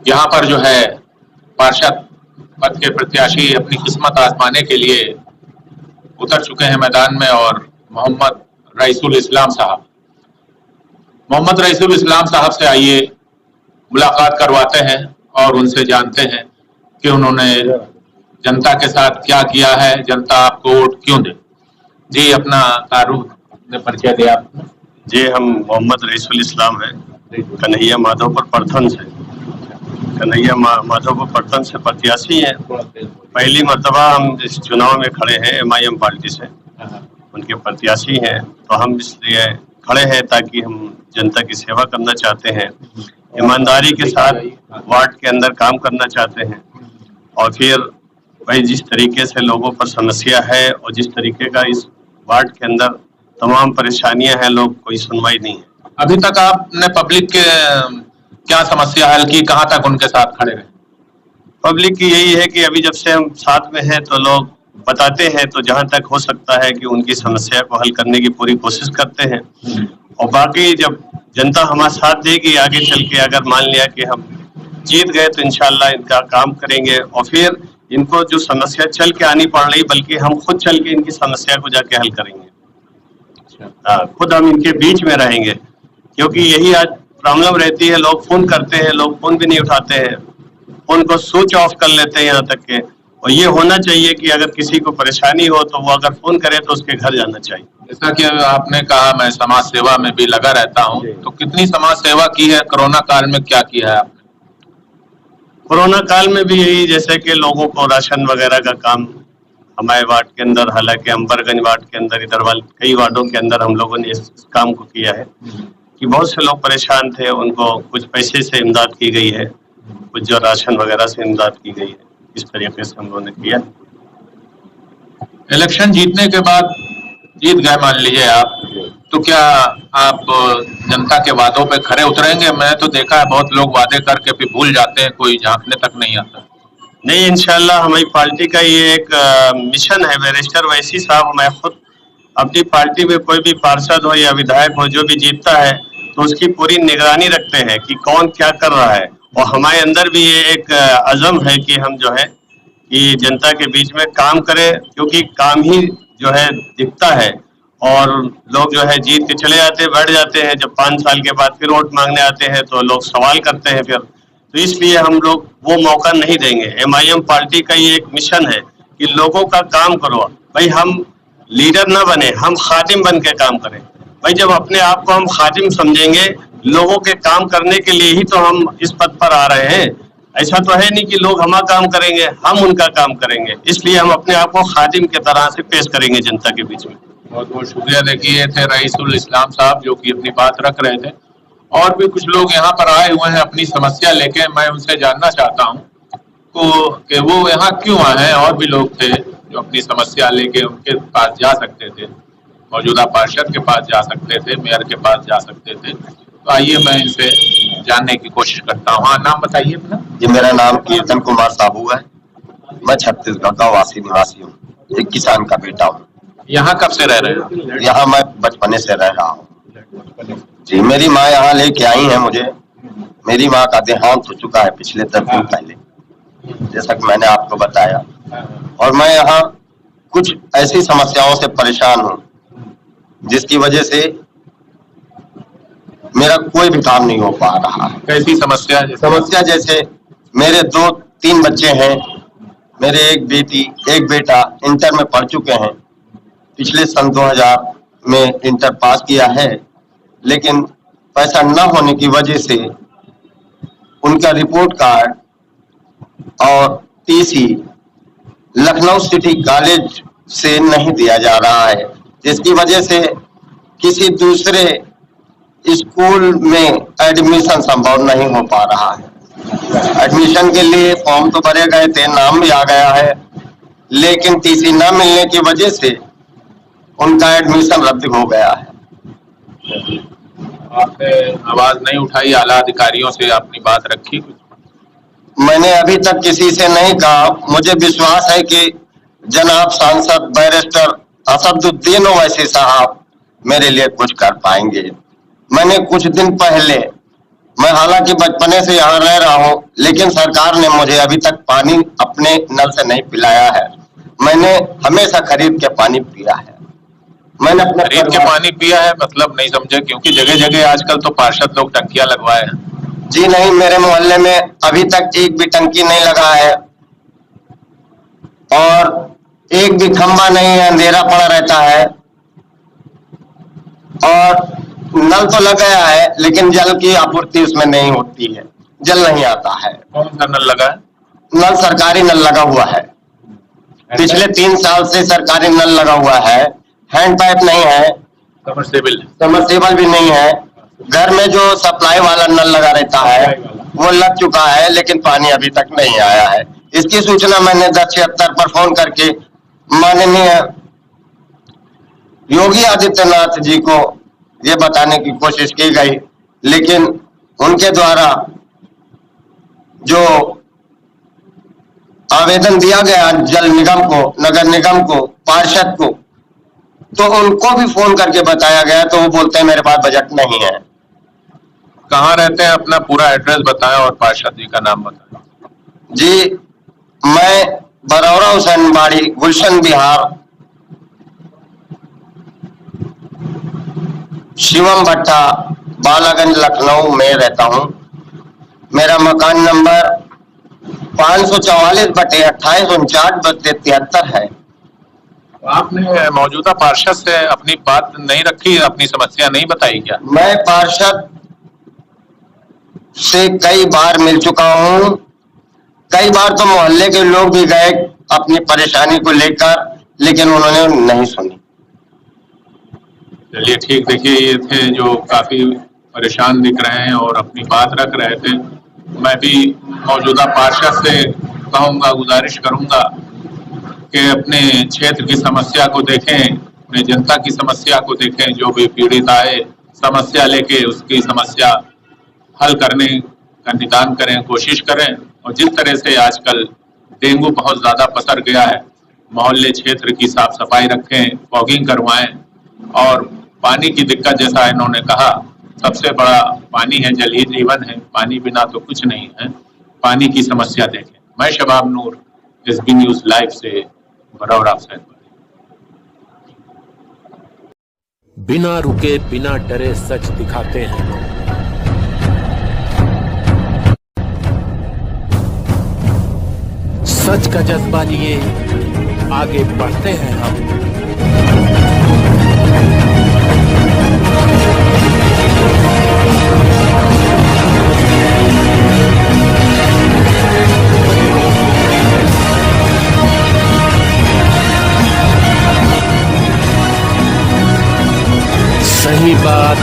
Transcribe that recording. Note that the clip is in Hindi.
यहाँ पर जो है पार्षद पद के प्रत्याशी अपनी किस्मत आजमाने के लिए उतर चुके हैं मैदान में, और मोहम्मद रईसुल इस्लाम साहब, मोहम्मद रईसुल इस्लाम साहब से आइए मुलाकात करवाते हैं और उनसे जानते हैं कि उन्होंने जनता के साथ क्या किया है, जनता आपको वोट क्यों दे। जी, अपना तारुफ ने परिचय दिया। जी, हम मोहम्मद रईसुल इस्लाम है, कन्हैया माधोपुर प्रथम से, कन्हैया माधोपुर प्रथम से प्रत्याशी हैं। पहली मर्तबा हम इस चुनाव में खड़े हैं, MIM पार्टी से उनके प्रत्याशी हैं, तो हम इसलिए खड़े हैं ताकि हम जनता की सेवा करना चाहते हैं, ईमानदारी के साथ वार्ड के अंदर काम करना चाहते हैं। और फिर भाई जिस तरीके से लोगों पर समस्या है और जिस तरीके का इस वार्ड के अंदर तमाम परेशानियां हैं, लोग कोई सुनवाई नहीं है। अभी तक आपने पब्लिक के क्या समस्या हल की, कहाँ तक उनके साथ खड़े रहे? पब्लिक की यही है कि अभी जब से हम साथ में हैं तो लोग बताते हैं, तो जहां तक हो सकता है कि उनकी समस्या को हल करने की पूरी कोशिश करते हैं। और बाकी जब जनता हमारा साथ देगी आगे चल के, अगर मान लिया कि हम जीत गए तो इंशाल्लाह इनका काम करेंगे, और फिर इनको जो समस्या चल के आनी पड़ रही, बल्कि हम खुद चल के इनकी समस्या को जाके हल करेंगे। खुद हम इनके बीच में रहेंगे, क्योंकि यही आज प्रॉब्लम रहती है। लोग फोन करते हैं, लोग फोन भी नहीं उठाते हैं, फोन को स्विच ऑफ कर लेते हैं यहाँ तक के। और ये होना चाहिए कि अगर किसी को परेशानी हो तो वो अगर फोन करे तो उसके घर जाना चाहिए। जैसा कि आपने कहा मैं समाज सेवा में भी लगा रहता हूँ, तो कितनी समाज सेवा की है? कोरोना काल में क्या किया है आपने? कोरोना काल में भी यही, जैसे कि लोगों को राशन वगैरह का काम हमारे वार्ड के अंदर, हालांकि अंबरगंज वार्ड के अंदर, इधर वाले कई वार्डों के अंदर हम लोगों ने इस काम को किया है कि बहुत से लोग परेशान थे, उनको कुछ पैसे से इमदाद की गई है, कुछ जो राशन वगैरह से इमदाद की गई है। इस तरीके से हम लोगों ने किया। इलेक्शन जीतने के बाद, जीत गए मान लीजिए आप, तो क्या आप जनता के वादों पे खरे उतरेंगे? मैं तो देखा है बहुत लोग वादे करके फिर भूल जाते हैं, कोई झांकने तक नहीं आता। नहीं, इंशाल्लाह हमारी पार्टी का ये एक मिशन है। बैरिस्टर वैसी साहब, मैं खुद अपनी पार्टी में कोई भी पार्षद हो या विधायक हो जो भी जीतता है तो उसकी पूरी निगरानी रखते हैं कि कौन क्या कर रहा है। और हमारे अंदर भी ये एक अज़म है कि हम जो है कि जनता के बीच में काम करें, क्योंकि काम ही जो है दिखता है। और लोग जो है जीत के चले जाते हैं, बैठ जाते हैं, जब 5 साल के बाद फिर वोट मांगने आते हैं तो लोग सवाल करते हैं फिर। तो इसलिए हम लोग वो मौका नहीं देंगे। MIM पार्टी का ये एक मिशन है कि लोगों का काम करो। भाई हम लीडर ना बने, हम खादिम बन के काम करें। भाई जब अपने आप को हम खादिम समझेंगे, लोगों के काम करने के लिए ही तो हम इस पद पर आ रहे हैं। ऐसा तो है नहीं कि लोग हमारा काम करेंगे, हम उनका काम करेंगे। इसलिए हम अपने आप को खादिम के तरह से पेश करेंगे जनता के बीच में। बहुत बहुत शुक्रिया। देखिए, ये थे रईसुल इस्लाम साहब जो कि अपनी बात रख रहे थे। और भी कुछ लोग यहाँ पर आए हुए हैं अपनी समस्या लेके, मैं उनसे जानना चाहता हूँ कि वो यहाँ क्यों आए हैं। और भी लोग थे जो अपनी समस्या लेके उनके पास जा सकते थे, मौजूदा पार्षद के पास जा सकते थे, मेयर के पास जा सकते थे। तो आइए मैं इनसे जानने की कोशिश करता हूँ। हाँ, नाम बताइए अपना। जी, मेरा नाम कीर्तन कुमार साबू है। मैं छत्तीसगढ़ का वासी निवासी हूँ, एक किसान का बेटा हूँ। यहाँ कब से रह रहे हो? यहाँ मैं बचपने से रह रहा हूँ जी। मेरी माँ यहाँ लेके आई है मुझे। मेरी माँ का देहांत हो चुका है पिछले 10 दिन पहले, जैसा कि मैंने आपको बताया। और मैं यहाँ कुछ ऐसी समस्याओं से परेशान हूँ जिसकी वजह से मेरा कोई भी काम नहीं हो पा रहा है। कैसी समस्या है? समस्या जैसे मेरे 2-3 बच्चे हैं। मेरे एक बेटी एक बेटा इंटर में पढ़ चुके हैं। पिछले सन 2000 में इंटर पास किया है, लेकिन पैसा न होने की वजह से उनका रिपोर्ट कार्ड और TC लखनऊ सिटी कॉलेज से नहीं दिया जा रहा है, जिसकी वजह से किसी दूसरे स्कूल में एडमिशन संभव नहीं हो पा रहा है। एडमिशन के लिए फॉर्म तो भरे गए थे, नाम भी आ गया है, लेकिन TC न मिलने की वजह से उनका एडमिशन रद्द हो गया है। आपने आवाज नहीं उठाई, आला अधिकारियों से अपनी बात रखी? मैंने अभी तक किसी से नहीं कहा। मुझे विश्वास है कि जनाब सांसद बैरिस्टर असदुद्दीन ओवैसी साहब मेरे लिए कुछ कर पाएंगे। मैंने कुछ दिन पहले, मैं हालांकि बचपने से यहाँ रह रहा हूँ, लेकिन सरकार ने मुझे अभी तक पानी अपने नल से नहीं पिलाया है। मैंने हमेशा खरीद के पानी पिया है। मैंने अपने खरीद के पानी पिया है मतलब नहीं समझे, क्योंकि जगह जगह आजकल तो पार्षद लोग टंकियां लगवाए हैं। जी नहीं, मेरे मोहल्ले में अभी तक एक भी टंकी नहीं लगा है और एक भी खंबा नहीं है, अंधेरा पड़ा रहता है। और नल तो लग गया है लेकिन जल की आपूर्ति उसमें नहीं होती है, जल नहीं आता है। कौन सा नल लगा है? नल सरकारी नल लगा हुआ है, पिछले 3 साल से सरकारी नल लगा हुआ है। हैंड पाइप नहीं है, समरसेबल भी नहीं है। घर में जो सप्लाई वाला नल लगा रहता है वो लग चुका है लेकिन पानी अभी तक नहीं आया है। इसकी सूचना मैंने 1076 पर फोन करके माननीय योगी आदित्यनाथ जी को ये बताने की कोशिश की गई, लेकिन उनके द्वारा जो आवेदन दिया गया जल निगम को, नगर निगम को, पार्षद को, तो उनको भी फोन करके बताया गया तो वो बोलते हैं मेरे पास बजट नहीं है। कहाँ रहते हैं? अपना पूरा एड्रेस बताएं और पार्षद जी का नाम बताएं। जी, मैं बरौरा हुसैनबाड़ी, गुलशन विहार, शिवम भट्टा, बालागंज, लखनऊ में रहता हूँ। मेरा मकान नंबर 544/28/49/73 है। आपने मौजूदा पार्षद से अपनी बात नहीं रखी, अपनी समस्या नहीं बताई क्या? मैं पार्षद से कई बार मिल चुका हूँ, कई बार तो मोहल्ले के लोग भी गए अपनी परेशानी को लेकर, लेकिन उन्होंने नहीं सुनी। चलिए ठीक, देखिए ये थे जो काफी परेशान दिख रहे हैं और अपनी बात रख रहे थे। मैं भी मौजूदा पार्षद से कहूंगा, गुजारिश करूंगा कि अपने क्षेत्र की समस्या को देखें, अपने जनता की समस्या को देखें। जो भी पीड़ित आए समस्या लेके उसकी समस्या हल करने का निदान करें, कोशिश करें। और जिस तरह से आजकल डेंगू बहुत ज्यादा पसर गया है, मोहल्ले क्षेत्र की साफ सफाई रखें, फॉगिंग करवाएं। और पानी की दिक्कत, जैसा इन्होंने कहा, सबसे बड़ा पानी है, जल ही जीवन है, पानी बिना तो कुछ नहीं है। पानी की समस्या देखें। मैं शबाब नूर, SB न्यूज लाइव से बरौरा हुसैन। बिना रुके बिना डरे सच दिखाते हैं। सच का जज्बा लिए आगे बढ़ते हैं हम। सही बात